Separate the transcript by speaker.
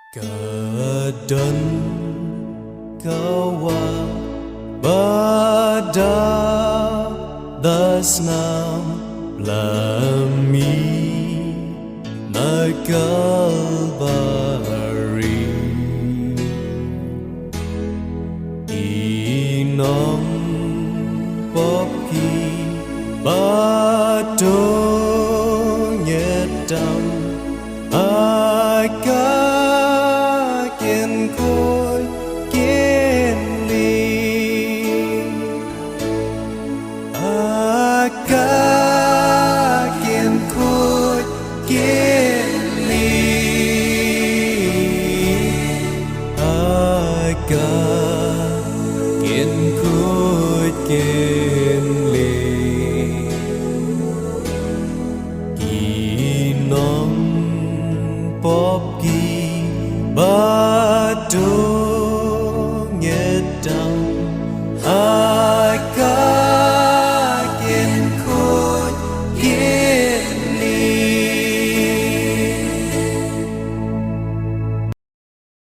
Speaker 1: Kadang kawa bada the snam lami nagalbari inom poki bado nyedam khôi kiên ly kiên khôi kiên ly kiên khôi kiên ly kỳ nong pop kỳ ba